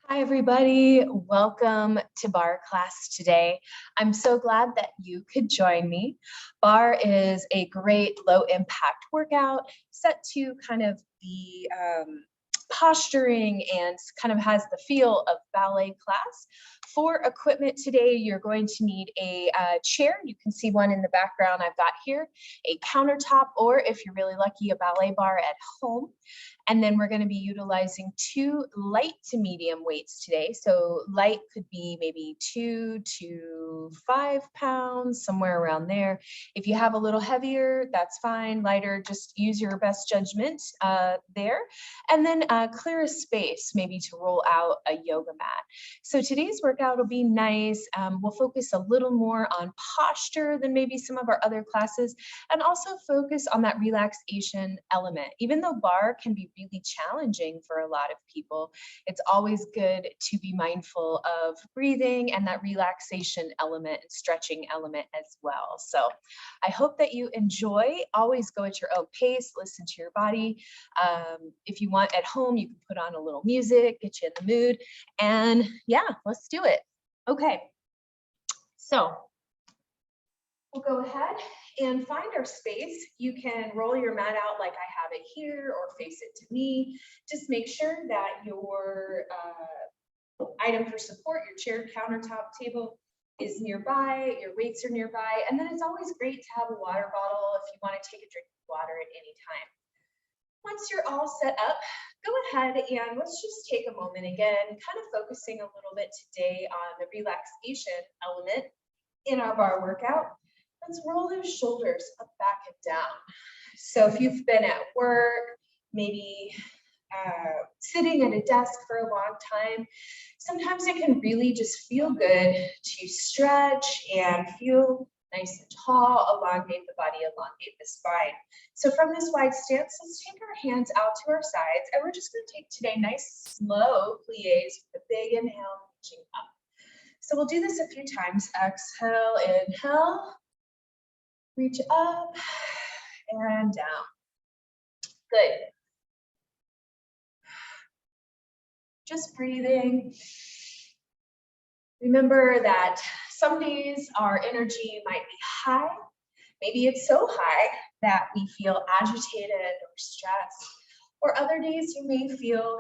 Hi, everybody. Welcome to Barre class today. I'm so glad that you could join me. Barre is a great low impact workout set to kind of be posturing and kind of has the feel of ballet class. For equipment today, you're going to need a chair. You can see one in the background I've got here, a countertop, or if you're really lucky, a ballet bar at home. And then we're going to be utilizing 2 light to medium weights today. So light could be maybe 2 to 5 pounds, somewhere around there. If you have a little heavier, that's fine. Lighter, just use your best judgment there. And then clear a space, maybe to roll out a yoga mat. So today's workout will be nice. We'll focus a little more on posture than maybe some of our other classes, and also focus on that relaxation element. Even though barre can be really challenging for a lot of people, it's always good to be mindful of breathing and that relaxation element and stretching element as well. So I hope that you enjoy. Always go at your own pace, listen to your body. If you want at home, you can put on a little music, get you in the mood, and yeah, let's do it. Okay, so we'll go ahead and find our space. You can roll your mat out like I have it here or face it to me. Just make sure that your item for support, your chair, countertop, table is nearby, your weights are nearby, and then it's always great to have a water bottle if you want to take a drink of water at any time. Once you're all set up, go ahead and let's just take a moment again, kind of focusing a little bit today on the relaxation element in our barre workout. Let's roll those shoulders up, back, and down. So if you've been at work, maybe sitting at a desk for a long time, sometimes it can really just feel good to stretch and feel nice and tall, elongate the body, elongate the spine. So from this wide stance, let's take our hands out to our sides, and we're just going to take today nice, slow pliés with a big inhale, reaching up. So we'll do this a few times. Exhale, inhale, reach up and down. Good. Just breathing. Remember that some days our energy might be high. Maybe it's so high that we feel agitated or stressed. Or other days you may feel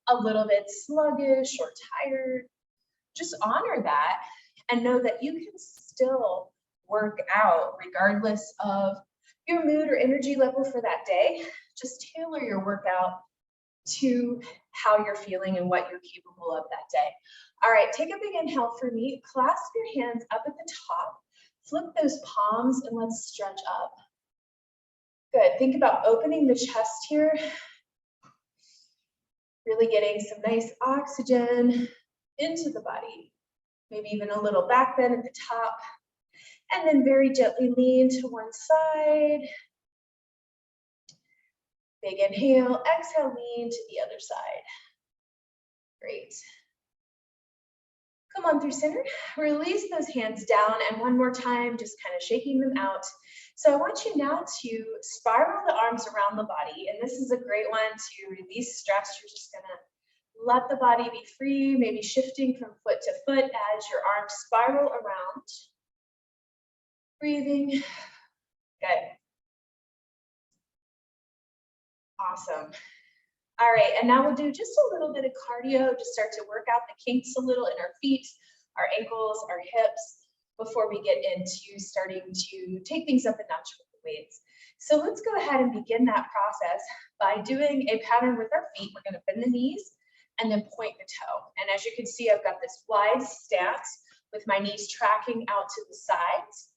a little bit sluggish or tired. Just honor that and know that you can still work out regardless of your mood or energy level for that day. Just tailor your workout to how you're feeling and what you're capable of that day. All right, take a big inhale for me. Clasp your hands up at the top. Flip those palms and let's stretch up. Good. Think about opening the chest here. Really getting some nice oxygen into the body. Maybe even a little back bend at the top. And then very gently lean to one side. Big inhale, exhale, lean to the other side. Great. Come on through center. Release those hands down, and one more time, just kind of shaking them out. So I want you now to spiral the arms around the body, and this is a great one to release stress. You're just gonna let the body be free, maybe shifting from foot to foot as your arms spiral around. Breathing. Good. Awesome. All right, and now we'll do just a little bit of cardio to start to work out the kinks a little in our feet, our ankles, our hips, before we get into starting to take things up a notch with the weights. So let's go ahead and begin that process by doing a pattern with our feet. We're going to bend the knees and then point the toe. And as you can see, I've got this wide stance with my knees tracking out to the sides.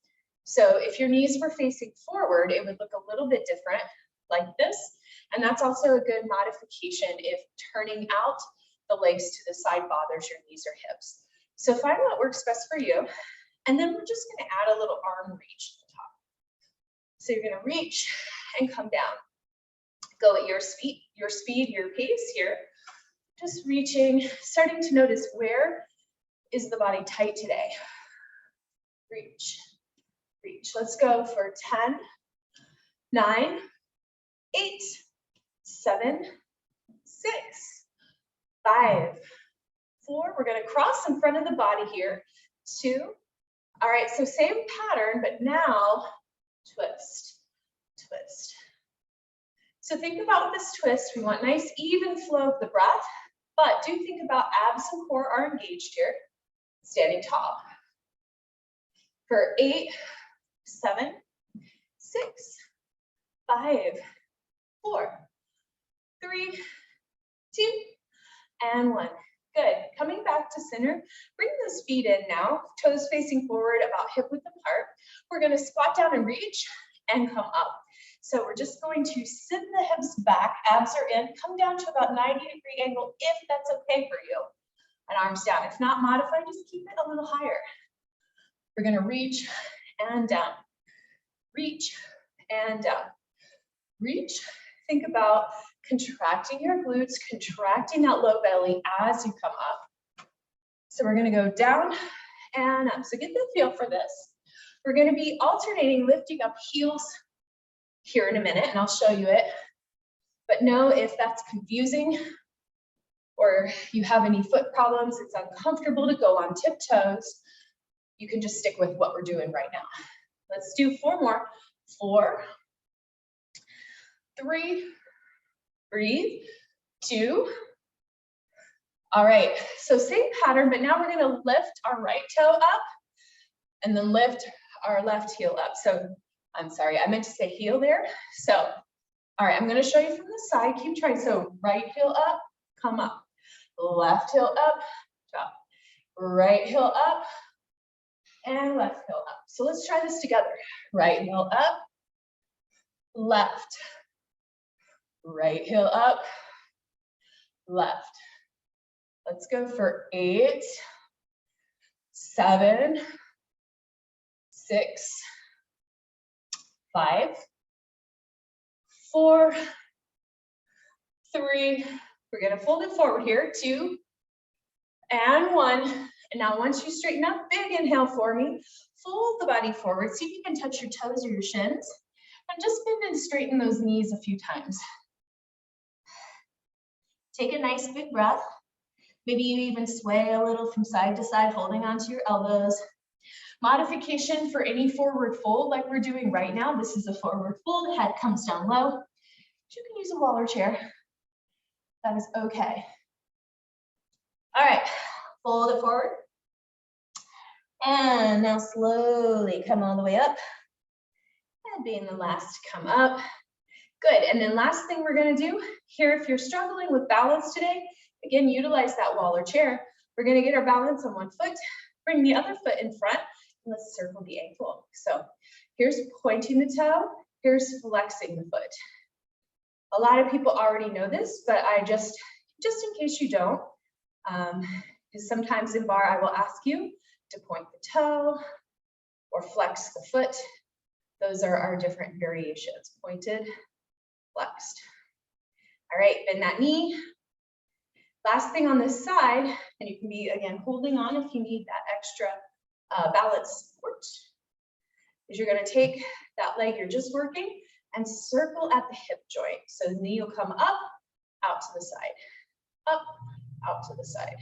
So if your knees were facing forward, it would look a little bit different, like this. And that's also a good modification if turning out the legs to the side bothers your knees or hips. So find what works best for you. And then we're just going to add a little arm reach to the top. So you're going to reach and come down. Go at your speed, your pace here. Just reaching, starting to notice where is the body tight today. Reach, reach. Let's go for 10, 9, 8, 7, 6, 5, 4. We're going to cross in front of the body here. 2. All right, so same pattern, but now twist, twist. So think about this twist. We want nice, even flow of the breath, but do think about abs and core are engaged here. Standing tall. For 8, 7, 6, 5, 4, 3, 2, and 1. Good. Coming back to center, bring those feet in now, toes facing forward, about hip width apart. We're going to squat down and reach and come up. So we're just going to sit the hips back, abs are in, come down to about 90-degree angle if that's okay for you, and arms down. If not, modify, just keep it a little higher. We're going to reach and down, reach and down, reach. Think about contracting your glutes, contracting that low belly as you come up. So we're going to go down and up. So get the feel for this. We're going to be alternating, lifting up heels here in a minute, and I'll show you it. But know if that's confusing or you have any foot problems, it's uncomfortable to go on tiptoes, you can just stick with what we're doing right now. Let's do 4 more. 4, 3, breathe, 2. All right, so same pattern, but now we're going to lift our right toe up and then lift our left heel up. So I'm sorry, I meant to say heel there. So, all right, I'm going to show you from the side. Keep trying. So right heel up, come up. Left heel up, drop. Right heel up, and left heel up. So let's try this together. Right heel up, left. Right heel up, left. Let's go for 8, 7, 6, 5, 4, 3. We're going to fold it forward here. 2 and 1. And now once you straighten up, big inhale for me. Fold the body forward. See if you can touch your toes or your shins. And just bend and straighten those knees a few times. Take a nice big breath. Maybe you even sway a little from side to side, holding onto your elbows. Modification for any forward fold like we're doing right now. This is a forward fold, head comes down low. You can use a wall or chair. That is okay. All right, fold it forward. And now slowly come all the way up. And being the last to come up. Good, and then last thing we're gonna do here, if you're struggling with balance today, again, utilize that wall or chair. We're gonna get our balance on one foot, bring the other foot in front, and let's circle the ankle. So here's pointing the toe, here's flexing the foot. A lot of people already know this, but I just in case you don't, because sometimes in bar I will ask you to point the toe or flex the foot. Those are our different variations, pointed, flexed. All right, bend that knee. Last thing on this side, and you can be, again, holding on if you need that extra balance support, is you're gonna take that leg you're just working and circle at the hip joint. So the knee will come up, out to the side, up, out to the side.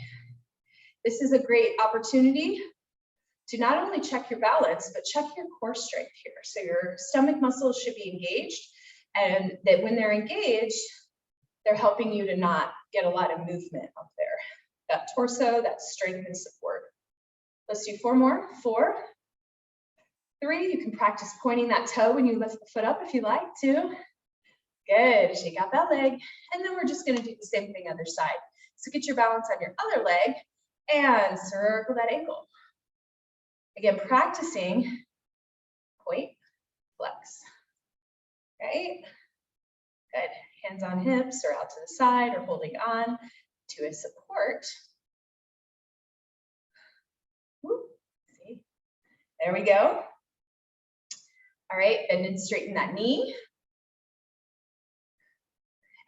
This is a great opportunity to not only check your balance, but check your core strength here. So your stomach muscles should be engaged, and that when they're engaged, they're helping you to not get a lot of movement up there. That torso, that strength and support. Let's do 4 more. 4, 3. You can practice pointing that toe when you lift the foot up if you like to. Good, shake out that leg. And then we're just gonna do the same thing other side. So get your balance on your other leg and circle that ankle. Again, practicing point, flex, right? Good, hands on hips or out to the side or holding on to a support. Woo. See, there we go. All right, bend and straighten that knee.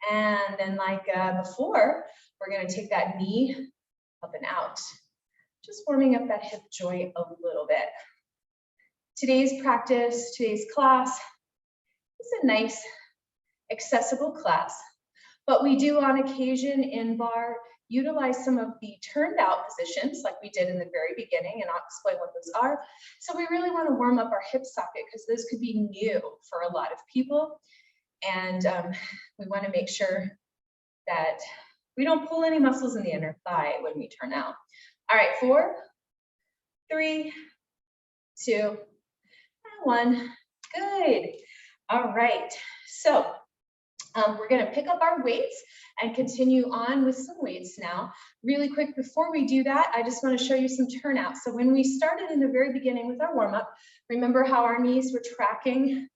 And then like before, we're gonna take that knee up and out. Just warming up that hip joint a little bit. Today's practice, today's class is a nice, accessible class, but we do on occasion in bar utilize some of the turned out positions like we did in the very beginning, and I'll explain what those are. So we really want to warm up our hip socket because this could be new for a lot of people. And we want to make sure that we don't pull any muscles in the inner thigh when we turn out. All right, 4, 3, 2, 1. Good. All right. So we're going to pick up our weights and continue on with some weights now. Really quick, before we do that, I just want to show you some turnout. So when we started in the very beginning with our warm-up, remember how our knees were tracking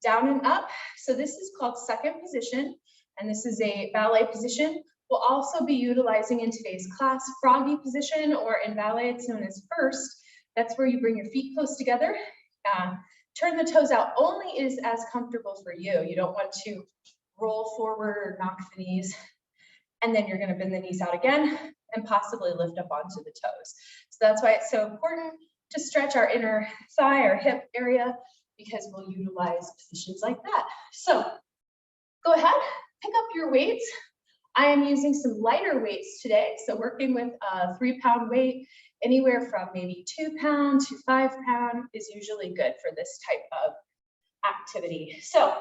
down and up? So this is called second position, and this is a ballet position. We'll also be utilizing in today's class froggy position, or in ballet it's known as first. That's where you bring your feet close together. Turn the toes out only is as comfortable for you. You don't want to roll forward or knock the knees. And then you're going to bend the knees out again and possibly lift up onto the toes. So that's why it's so important to stretch our inner thigh or hip area, because we'll utilize positions like that. So go ahead, pick up your weights. I am using some lighter weights today. So working with a 3-pound weight, anywhere from maybe 2 pound to 5 pound is usually good for this type of activity. So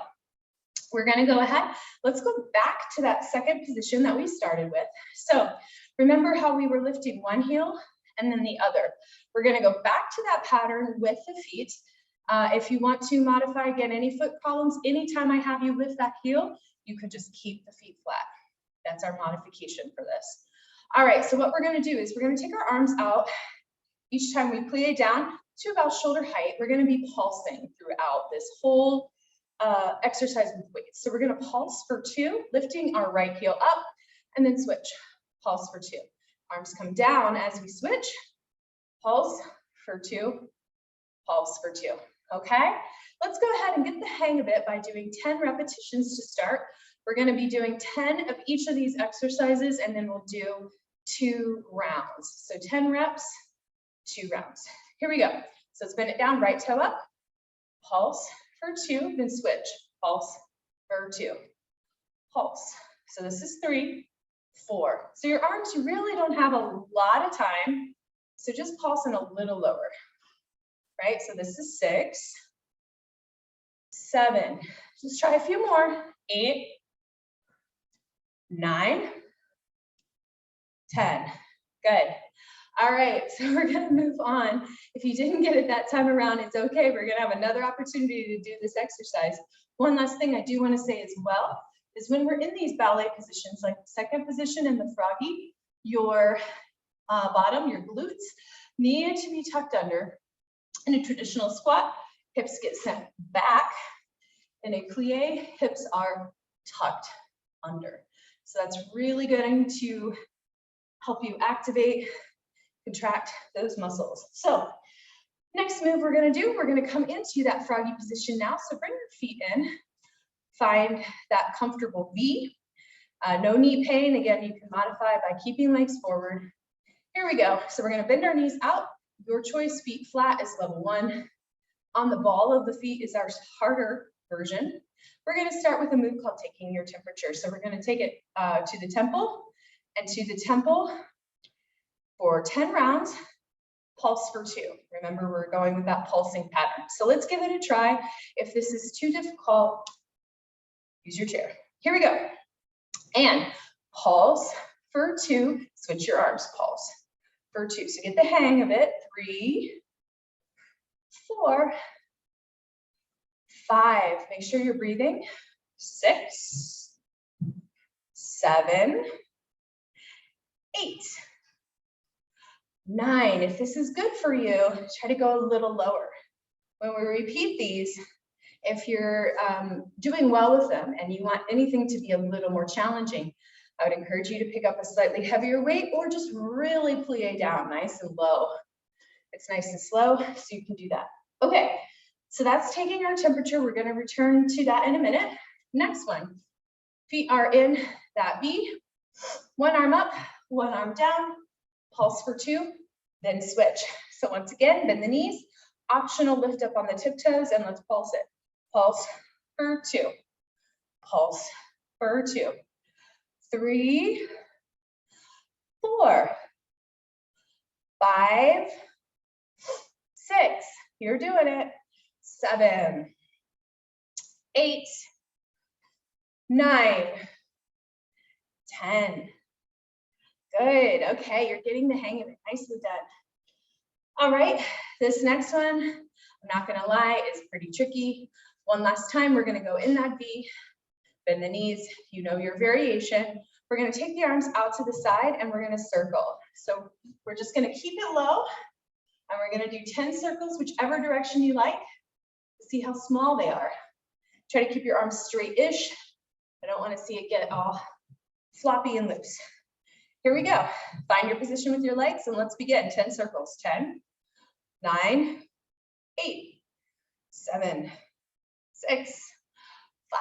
we're going to go ahead. Let's go back to that second position that we started with. So remember how we were lifting one heel and then the other. We're going to go back to that pattern with the feet. If you want to modify, again, any foot problems, anytime I have you lift that heel, you could just keep the feet flat. That's our modification for this. All right, so what we're going to do is we're going to take our arms out each time we plie down to about shoulder height. We're going to be pulsing throughout this whole exercise with weights. So we're going to pulse for 2, lifting our right heel up, and then switch. Pulse for 2. Arms come down as we switch. Pulse for 2. Pulse for 2. Okay, let's go ahead and get the hang of it by doing 10 repetitions to start. We're going to be doing 10 of each of these exercises, and then we'll do 2 rounds. So 10 reps, 2 rounds. Here we go. So let's bend it down, right toe up, pulse for 2, then switch, pulse for 2, pulse. So this is 3, 4. So your arms, you really don't have a lot of time, so just pulsing a little lower, right? So this is 6, 7. Just try a few more. 8, 9, 10. Good. All right, so we're going to move on. If you didn't get it that time around, it's okay. We're going to have another opportunity to do this exercise. One last thing I do want to say as well is when we're in these ballet positions, like the second position and the froggy, your bottom, your glutes, need to be tucked under. In a traditional squat, hips get sent back. In a plie, hips are tucked under. So that's really going to help you activate, contract those muscles. So next move we're going to do, we're going to come into that froggy position now. So bring your feet in, find that comfortable V. No knee pain. Again, you can modify by keeping legs forward. Here we go. So we're going to bend our knees out. Your choice, feet flat is level 1. On the ball of the feet is our harder version. We're going to start with a move called taking your temperature. So we're going to take it to the temple and to the temple for 10 rounds, pulse for 2. Remember, we're going with that pulsing pattern. So let's give it a try. If this is too difficult, use your chair. Here we go. And pulse for 2, switch your arms, pulse for 2. So get the hang of it. 3, 4, 5. Make sure you're breathing. 6, 7, 8, 9. If this is good for you, try to go a little lower. When we repeat these, if you're doing well with them and you want anything to be a little more challenging, I would encourage you to pick up a slightly heavier weight or just really plie down nice and low. It's nice and slow, so you can do that. Okay, so that's taking our temperature. We're going to return to that in a minute. Next one, feet are in that V. One arm up, one arm down, pulse for 2, then switch. So once again, bend the knees, optional lift up on the tiptoes, and let's pulse it. Pulse for 2, pulse for 2, 3, 4, 5, 6, you're doing it, 7, 8, 9, 10. Good, okay, you're getting the hang of it, nicely done. All right, this next one, I'm not gonna lie, is pretty tricky. One last time, we're gonna go in that V, bend the knees, you know your variation. We're gonna take the arms out to the side and we're gonna circle. So we're just gonna keep it low and we're gonna do 10 circles, whichever direction you like. See how small they are. Try to keep your arms straight-ish. I don't wanna see it get all floppy and loose. Here we go. Find your position with your legs and let's begin. 10 circles. 10, 9, 8, 7, 6,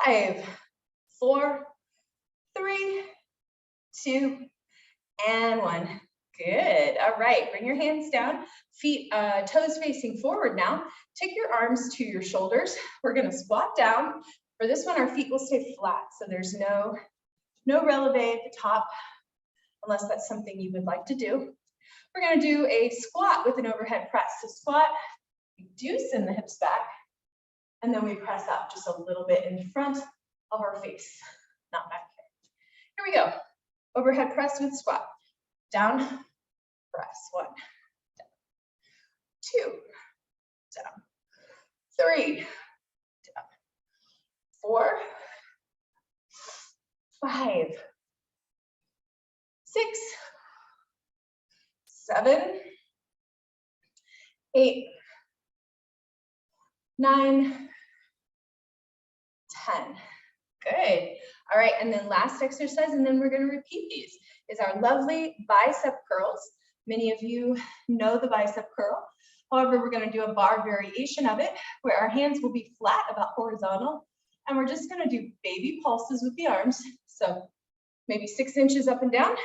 5, 4, 3, 2, and 1. Good. All right. Bring your hands down. Feet, toes facing forward now. Take your arms to your shoulders. We're going to squat down. For this one, our feet will stay flat. So there's no releve at the top, unless that's something you would like to do. We're going to do a squat with an overhead press. So squat, we do send the hips back, and then we press up just a little bit in front of our face, not back here. Here we go. Overhead press with squat. Down, press. 1, down. 2, down. 3, down. 4, 5, 6, 7, 8, 9, 10. Good. All right, and then last exercise, and then we're going to repeat these, is our lovely bicep curls. Many of you know the bicep curl. However, we're going to do a bar variation of it, where our hands will be flat, about horizontal, and we're just going to do baby pulses with the arms. So maybe 6 inches up and down.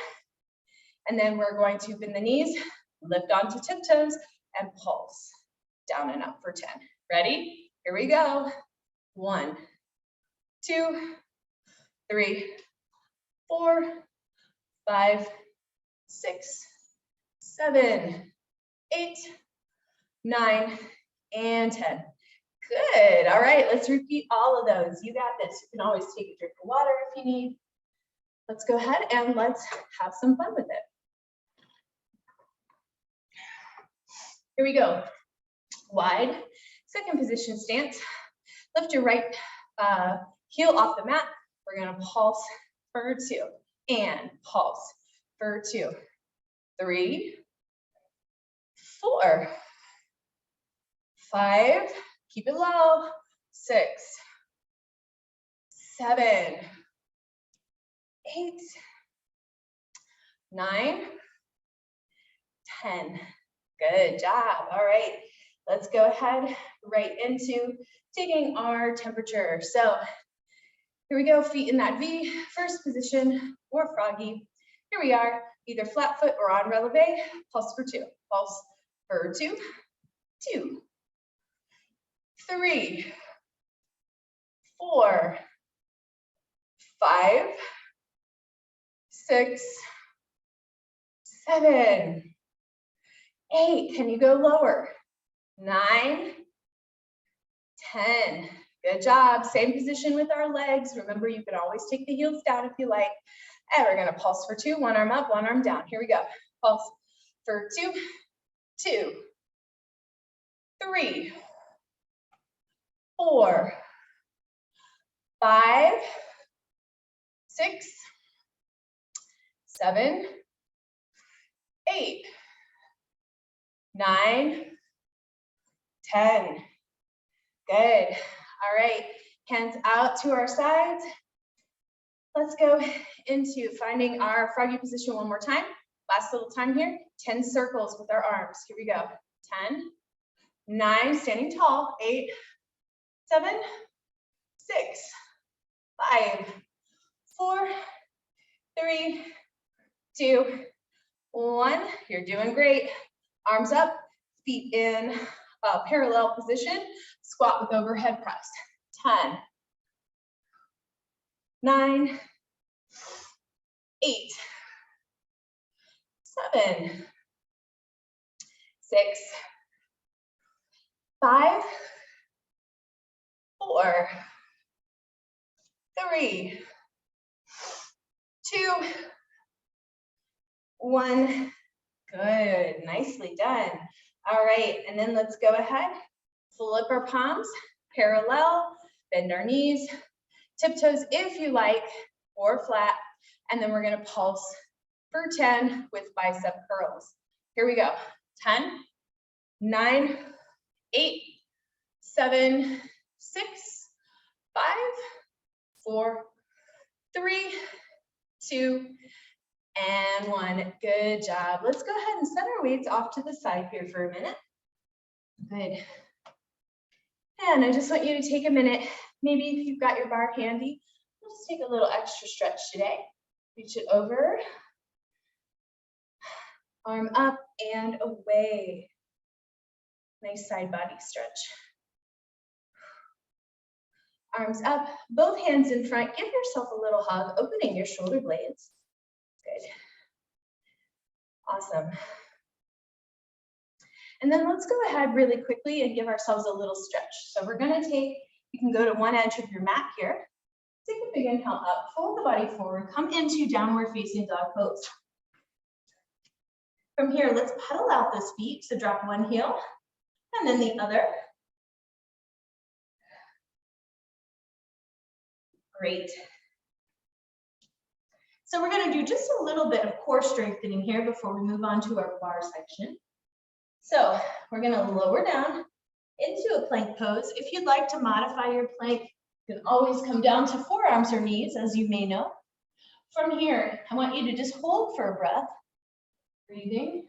And then we're going to bend the knees, lift onto tiptoes, and pulse down and up for 10. Ready? Here we go. 1, 2, 3, 4, 5, 6, 7, 8, 9, and 10. Good. All right, let's repeat all of those. You got this. You can always take a drink of water if you need. Let's go ahead and let's have some fun with it. Here we go. Wide, second position stance. Lift your right heel off the mat. We're gonna pulse for 2 and pulse for 2, 3, 4, 5, keep it low, 6, 7, 8, 9, 10. Good job. All right, let's go ahead right into taking our temperature. So here we go, feet in that V, first position, or froggy. Here we are, either flat foot or on releve, pulse for 2, pulse for 2, 2, 3, 4, 5, 6, 7, 8, can you go lower? 9, 10. Good job. Same position with our legs. Remember, you can always take the heels down if you like. And we're going to pulse for 2, one arm up, one arm down. Here we go. Pulse for 2, 2, 3, 4, 5, 6, 7, 8, 9, 10. Good. All right, hands out to our sides. Let's go into finding our froggy position one more time. Last little time here, 10 circles with our arms. Here we go. 10, 9, standing tall, 8, 7, 6, 5, 4, 3, 2, 1. You're doing great. Arms up, feet in parallel position, squat with overhead press. 10, 9, 8, 7, 6, 5, 4, 3, 2, 1. Good, nicely done. All right, and then let's go ahead, flip our palms, parallel, bend our knees, tiptoes if you like, or flat, and then we're gonna pulse for 10 with bicep curls. Here we go, 10, 9, 8, 7, 6, 5, 4, 3, 2, and 1. Good job. Let's go ahead and set our weights off to the side here for a minute. Good. And I just want you to take a minute. Maybe if you've got your bar handy, we'll just take a little extra stretch today. Reach it over. Arm up and away. Nice side body stretch. Arms up, both hands in front. Give yourself a little hug, opening your shoulder blades. Good. Awesome. And then let's go ahead really quickly and give ourselves a little stretch. So we're going to take, you can go to one edge of your mat here. Take a big inhale up, fold the body forward, come into downward facing dog pose. From here, let's pedal out those feet. So drop one heel and then the other. Great. So we're going to do just a little bit of core strengthening here before we move on to our bar section. So we're going to lower down into a plank pose. If you'd like to modify your plank, you can always come down to forearms or knees, as you may know. From here, I want you to just hold for a breath. Breathing.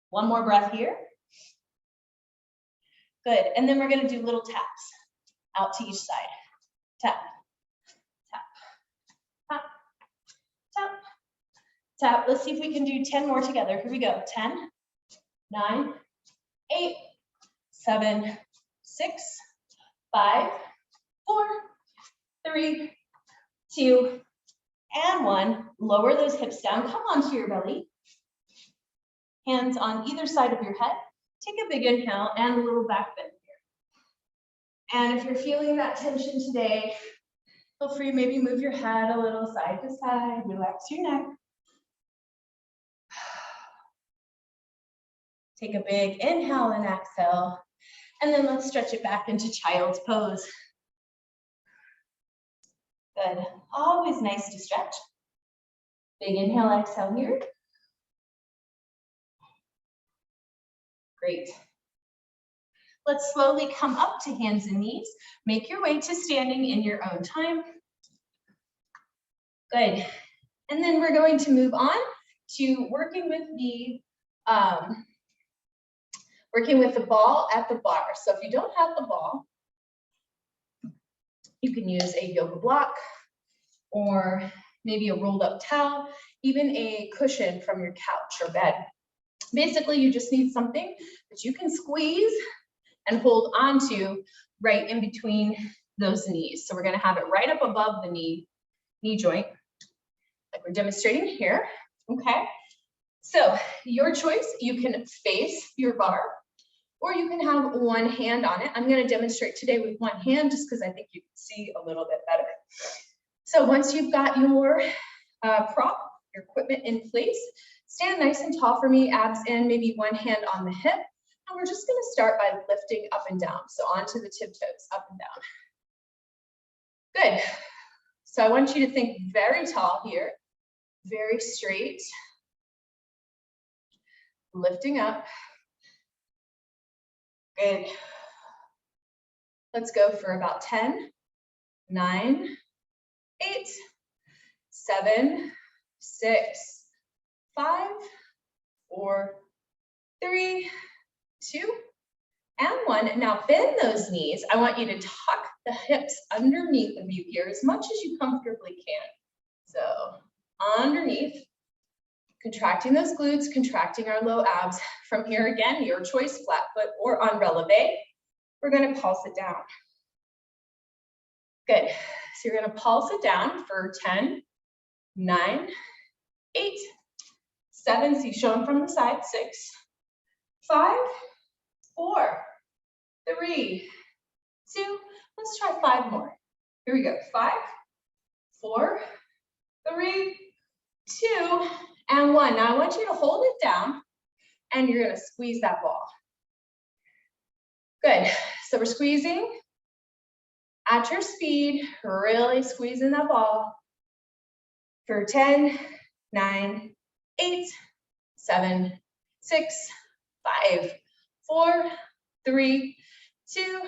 One more breath here. Good. And then we're going to do little taps out to each side. Tap, tap, tap, tap, tap. Let's see if we can do 10 more together. Here we go. 10, 9, 8, 7, 6, 5, 4, 3, 2, and 1. Lower those hips down. Come onto your belly. Hands on either side of your head. Take a big inhale and a little back bend here. And if you're feeling that tension today, feel free, maybe move your head a little side to side, relax your neck. Take a big inhale and exhale, and then let's stretch it back into child's pose. Good, always nice to stretch. Big inhale, exhale here. Great. Let's slowly come up to hands and knees. Make your way to standing in your own time. Good. And then we're going to move on to working with the ball at the bar. So if you don't have the ball, you can use a yoga block or maybe a rolled up towel, even a cushion from your couch or bed. Basically, you just need something that you can squeeze and hold onto right in between those knees. So we're going to have it right up above the knee joint, like we're demonstrating here. Okay. So your choice, you can face your bar, or you can have one hand on it. I'm going to demonstrate today with one hand just because I think you can see a little bit better. So once you've got your prop, your equipment in place, stand nice and tall for me, abs in, maybe one hand on the hip. And we're just going to start by lifting up and down. So onto the tiptoes, up and down. Good. So I want you to think very tall here, very straight. Lifting up. Good. Let's go for about 10, 9, 8, 7, 6, 5, 4, 3, 2, and 1. Now bend those knees. I want you to tuck the hips underneath of you here as much as you comfortably can. So underneath, contracting those glutes, contracting our low abs. From here again, your choice, flat foot or on releve. We're going to pulse it down. Good. So you're going to pulse it down for 10, 9, 8, 7, see shown from the side, 6, 5, 4, 3, 2, let's try 5 more. Here we go, 5, 4, 3, 2, and 1. Now I want you to hold it down and you're gonna squeeze that ball. Good, so we're squeezing at your speed, really squeezing that ball for 10, 9, 8, 7, 6, 5, 4, 3, 2,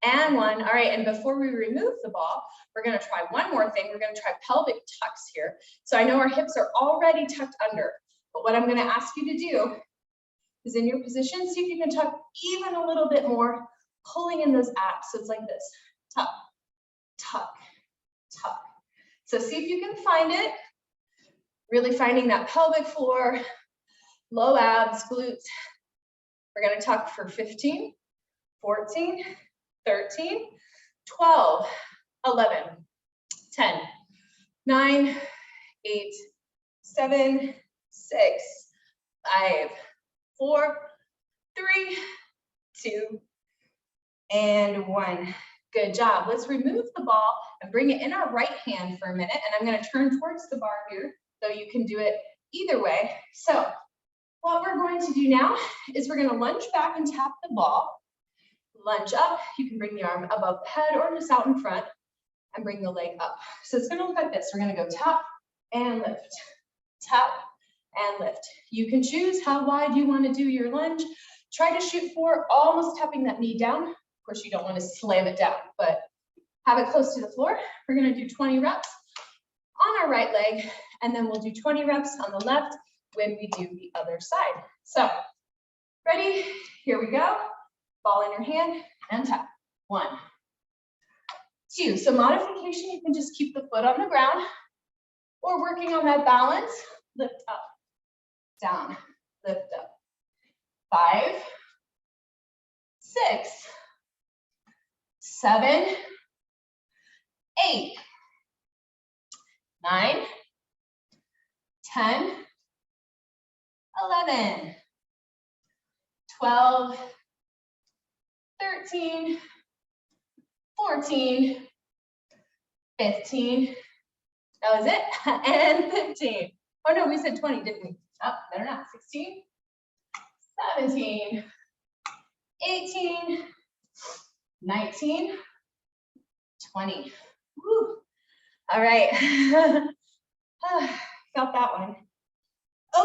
and 1. All right, and before we remove the ball, we're gonna try one more thing. We're gonna try pelvic tucks here. So I know our hips are already tucked under, but what I'm gonna ask you to do is in your position, see if you can tuck even a little bit more, pulling in those abs. So it's like this, tuck, tuck, tuck. So see if you can find it, really finding that pelvic floor, low abs, glutes. We're gonna tuck for 15, 14, 13, 12, 11, 10, 9, 8, 7, 6, 5, 4, 3, 2, and 1. Good job. Let's remove the ball and bring it in our right hand for a minute. And I'm going to turn towards the bar here, so you can do it either way. So what we're going to do now is we're going to lunge back and tap the ball. Lunge up. You can bring the arm above the head or just out in front and bring the leg up. So it's going to look like this. We're going to go tap and lift, tap and lift. You can choose how wide you want to do your lunge. Try to shoot for almost tapping that knee down. Of course, you don't want to slam it down, but have it close to the floor. We're going to do 20 reps on our right leg, and then we'll do 20 reps on the left when we do the other side. So, ready? Here we go. Ball in your hand and tap. 1, 2. So modification, you can just keep the foot on the ground or working on that balance. Lift up, down, lift up. 5, 6, 7, 8, 9, 10, 11, 12, 13, 14, 15. That was it. And 15. Oh no, we said 20, didn't we? Oh, better not. 16, 17, 18, 19, 20. Woo. All right. Felt that one.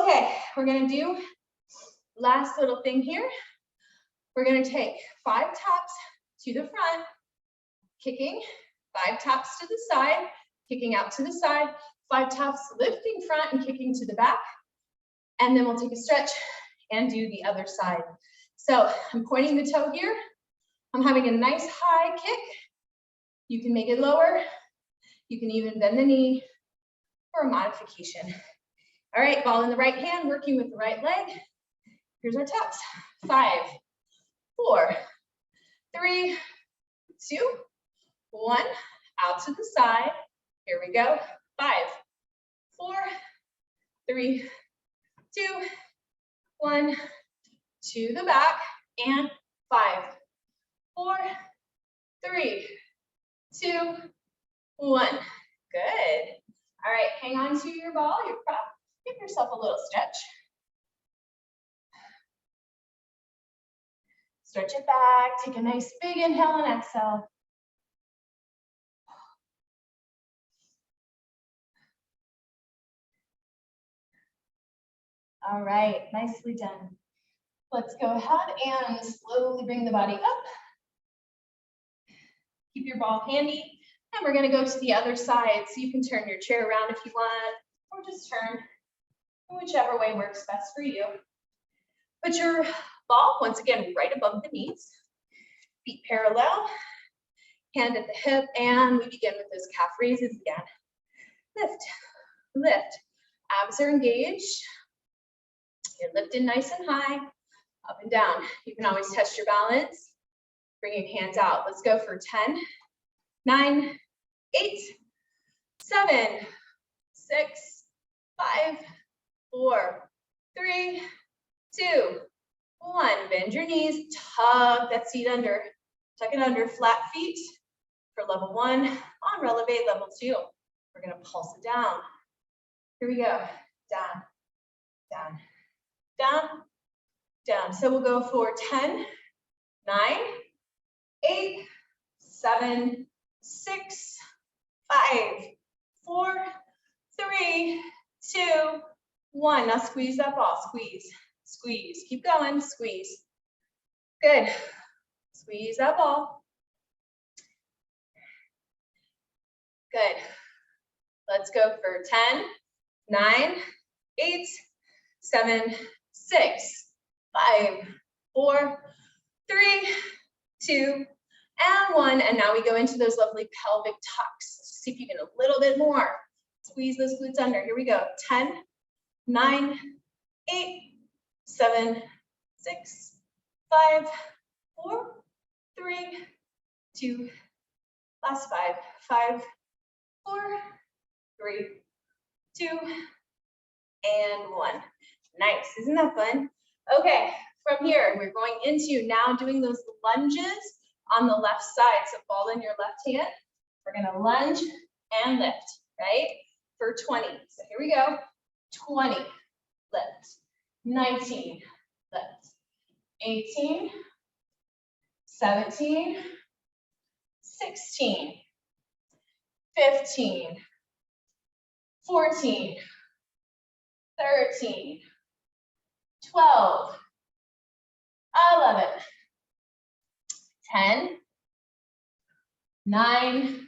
Okay, we're gonna do last little thing here. We're gonna take 5 taps to the front, kicking, 5 taps to the side, kicking out to the side, 5 taps lifting front and kicking to the back. And then we'll take a stretch and do the other side. So I'm pointing the toe here. I'm having a nice high kick. You can make it lower. You can even bend the knee for a modification. All right, ball in the right hand, working with the right leg. Here's our taps. 5, 4, 3, 2, 1. Out to the side. Here we go. 5, 4, 3, 2, 1. To the back. And 5, 4, 3, 2, 1. Good. All right, hang on to your ball, your prop. Give yourself a little stretch. Stretch it back. Take a nice big inhale and exhale. All right, nicely done. Let's go ahead and slowly bring the body up. Keep your ball handy. And we're going to go to the other side. So you can turn your chair around if you want, or just turn whichever way works best for you. Put your ball, once again, right above the knees. Feet parallel, hand at the hip, and we begin with those calf raises again. Lift, lift. Abs are engaged. You're lifted nice and high, up and down. You can always test your balance. Bringing hands out. Let's go for 10, 9, 8, 7, 6, 5, 4, 3, 2, 1. Bend your knees, tuck that seat under, tuck it under, flat feet for level 1. On relevate, level 2. We're gonna pulse it down. Here we go, down, down, down, down. So we'll go for 10, 9, 8, 7, 6, 5, 4, 3, 2, 1. Now squeeze that ball, squeeze, squeeze. Keep going, squeeze. Good. Squeeze that ball. Good. Let's go for 10, 9, 8, 7, 6, 5, 4, 3, 2, and 1. And now we go into those lovely pelvic tucks. Let's see if you can a little bit more. Squeeze those glutes under. Here we go. 10, 9, 8, 7, 6, 5, 4, 3, 2, last 5, 5, 4, 3, 2, and 1. Nice, isn't that fun? Okay, from here, we're going into now doing those lunges on the left side. So ball in your left hand. We're gonna lunge and lift, right? For 20. So here we go. 20, lift. 19, lift. 18, 17, 16, 15, 14, 13, 12, 11, 10, 9,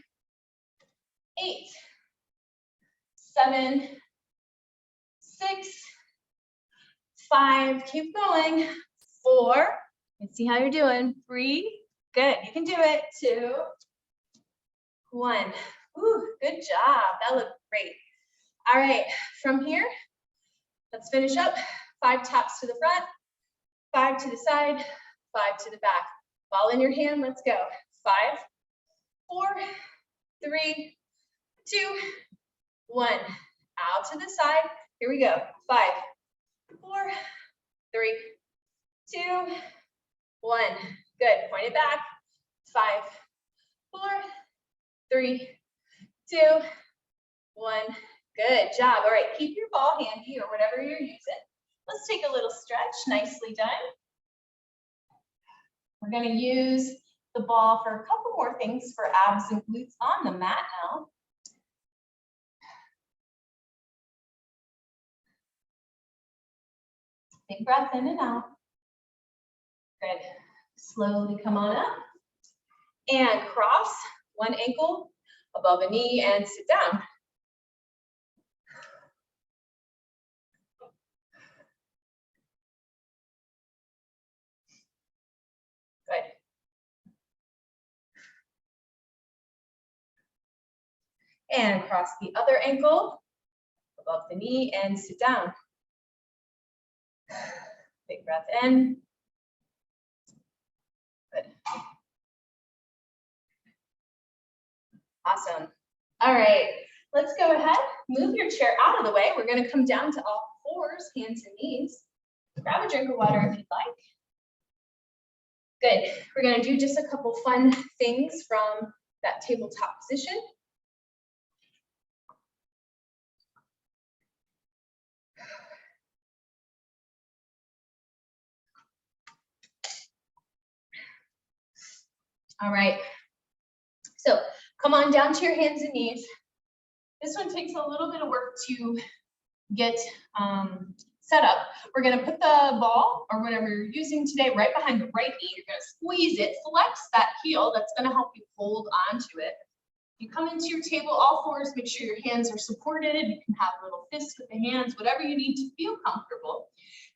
8, 7, 6, 5, keep going, 4, let's see how you're doing, 3, good, you can do it, 2, 1, ooh, good job, that looked great. All right, from here, let's finish up, 5 taps to the front, 5 to the side, 5 to the back. Ball in your hand, let's go. 5, 4, 3, 2, 1. Out to the side, here we go. 5, 4, 3, 2, 1. Good, point it back. 5, 4, 3, 2, 1. Good job. All right, keep your ball handy or whatever you're using. Let's take a little stretch. Nicely done. We're going to use the ball for a couple more things for abs and glutes on the mat now. Big breath in and out. Good. Slowly come on up and cross one ankle above a knee and sit down. Good. And cross the other ankle above the knee and sit down. Big breath in. Good. Awesome. All right, let's go ahead, move your chair out of the way. We're going to come down to all fours, hands and knees. Grab a drink of water if you'd like. Good. We're going to do just a couple fun things from that tabletop position. All right. So come on down to your hands and knees. This one takes a little bit of work to get set up. We're going to put the ball or whatever you're using today right behind the right knee. You're going to squeeze it, flex that heel. That's going to help you hold onto it. You come into your table, all fours, make sure your hands are supported. You can have a little fist with the hands, whatever you need to feel comfortable.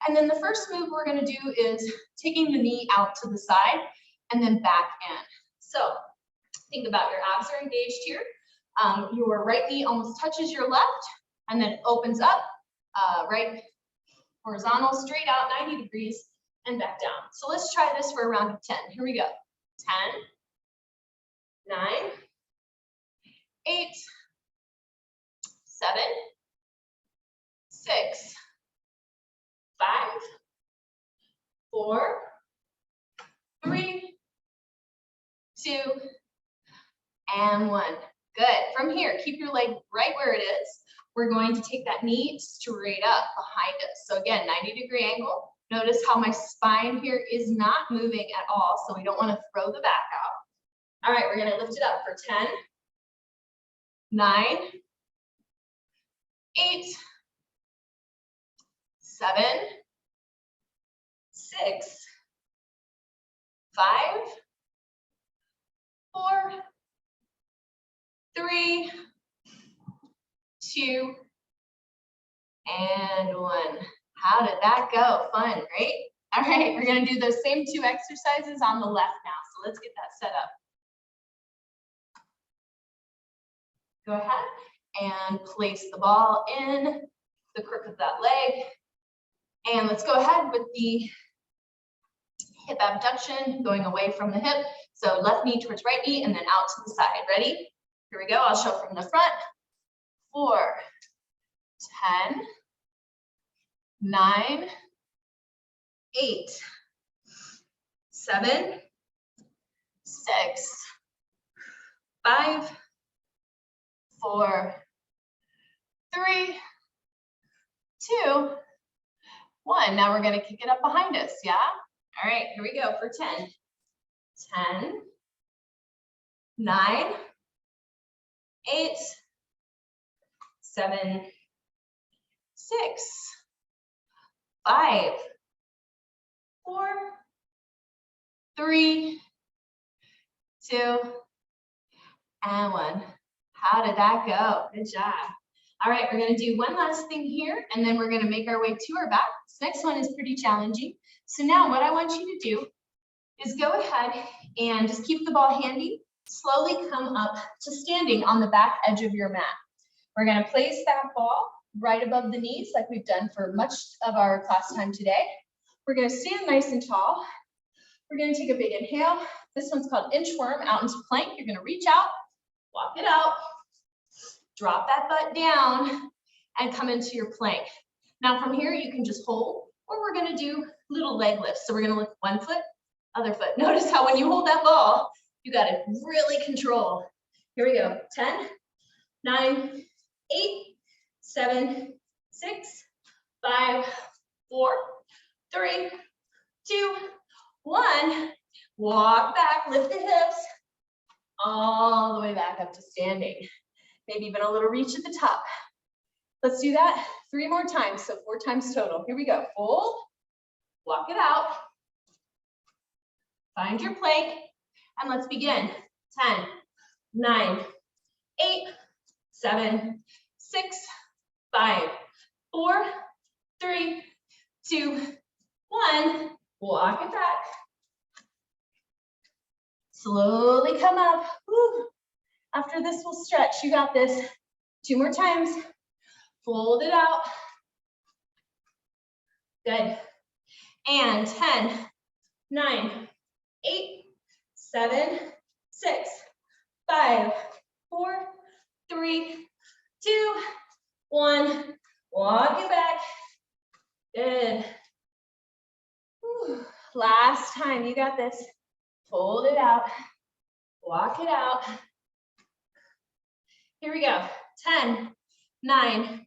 And then the first move we're going to do is taking the knee out to the side and then back in. So think about your abs are engaged here. Your right knee almost touches your left and then opens up, right horizontal, straight out 90 degrees and back down. So let's try this for a round of 10. Here we go. 10, 9, 8, 7, 6, 2, and 1. Good. From here, keep your leg right where it is. We're going to take that knee straight up behind us. So again, 90-degree angle. Notice how my spine here is not moving at all, so we don't want to throw the back out. All right, we're going to lift it up for 10, 9, 8, 7, 6, 5, 4, 3, 2, and 1. How did that go? Fun, right? All right, we're going to do those same 2 exercises on the left now. So let's get that set up. Go ahead and place the ball in the crook of that leg. And let's go ahead with the hip abduction, going away from the hip. So left knee towards right knee and then out to the side. Ready? Here we go. I'll show from the front. 4, 10, 9, 8, 7, 6, 5, 4, 3, 2, 1. Now we're going to kick it up behind us, yeah? All right, here we go for 10. 10, 9, 8, 7, 6, 5, 4, 3, 2, and 1. How did that go? Good job. All right, we're going to do one last thing here, and then we're going to make our way to our back. This next one is pretty challenging. So now what I want you to do is go ahead and just keep the ball handy. Slowly come up to standing on the back edge of your mat. We're going to place that ball right above the knees like we've done for much of our class time today. We're going to stand nice and tall. We're going to take a big inhale. This one's called Inchworm Out into plank. You're going to reach out, walk it out, drop that butt down, and come into your plank. Now from here, you can just hold, or we're going to do little leg lifts. So we're going to lift one foot, other foot. Notice how when you hold that ball, you got to really control. Here we go. 10, 9, 8, 7, 6, 5, 4, 3, 2, 1. Walk back, lift the hips all the way back up to standing. Maybe even a little reach at the top. Let's do that 3 more times, so 4 times total. Here we go. Fold, walk it out, find your plank, and let's begin. 10, 9, 8, 7, 6, 5, 4, 3, 2, 1. Walk it back. Slowly come up. Woo. After this, we'll stretch. You got this. 2 more times. Fold it out. Good. And 10, 9, 8, 7, 6, 5, 4, 3, 2, 1. Walk it back. Good. Whew. Last time. You got this. Fold it out. Walk it out. Here we go. 10, 9,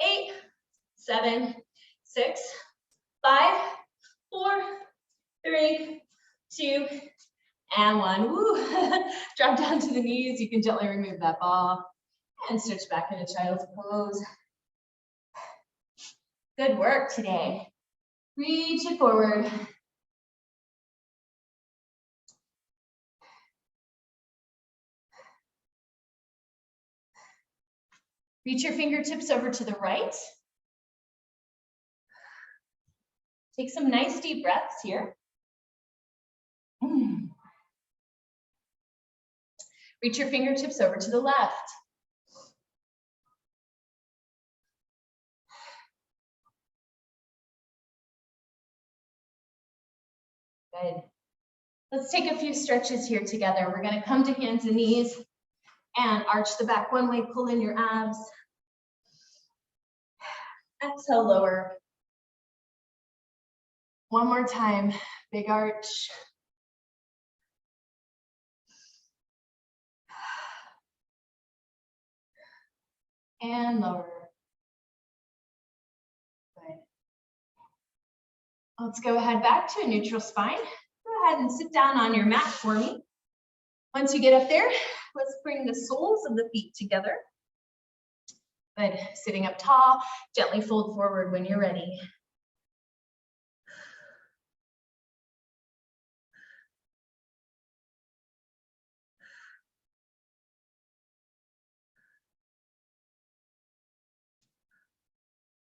8, 7, 6, 5, 4, 3, 2, and 1. Woo. Drop down to the knees. You can gently remove that ball and switch back into child's pose. Good work today. Reach it forward. Reach your fingertips over to the right. Take some nice deep breaths here. Reach your fingertips over to the left. Good. Let's take a few stretches here together. We're going to come to hands and knees and arch the back one way, pull in your abs. Exhale, lower. One more time, big arch. and lower. Good. Let's go ahead back to a neutral spine. Go ahead and sit down on your mat for me. Once you get up there, let's bring the soles of the feet together. Good. Sitting up tall, gently fold forward when you're ready.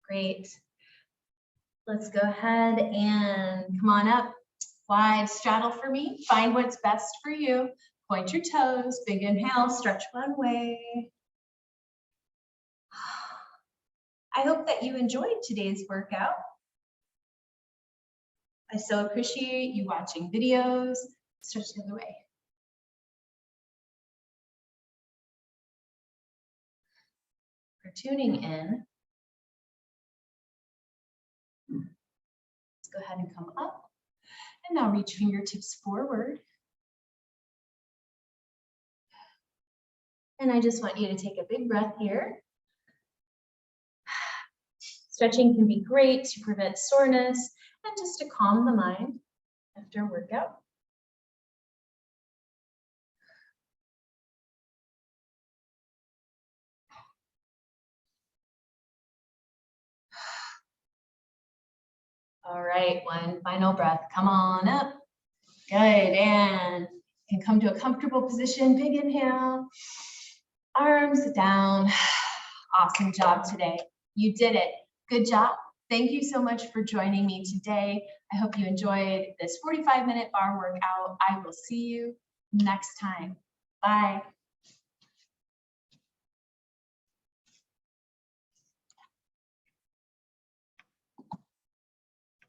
Great. Let's go ahead and come on up. Wide straddle for me. Find what's best for you. Point your toes. Big inhale, stretch one way. I hope that you enjoyed today's workout. I so appreciate you watching videos. Stretch the other way. For tuning in, let's go ahead and come up. And now reach fingertips forward. And I just want you to take a big breath here. Stretching can be great to prevent soreness and just to calm the mind after a workout. All right, one final breath. Come on up. Good, and you can come to a comfortable position. Big inhale, arms down. Awesome job today. You did it. Good job. Thank you so much for joining me today. I hope you enjoyed this 45-minute bar workout. I will see you next time. Bye.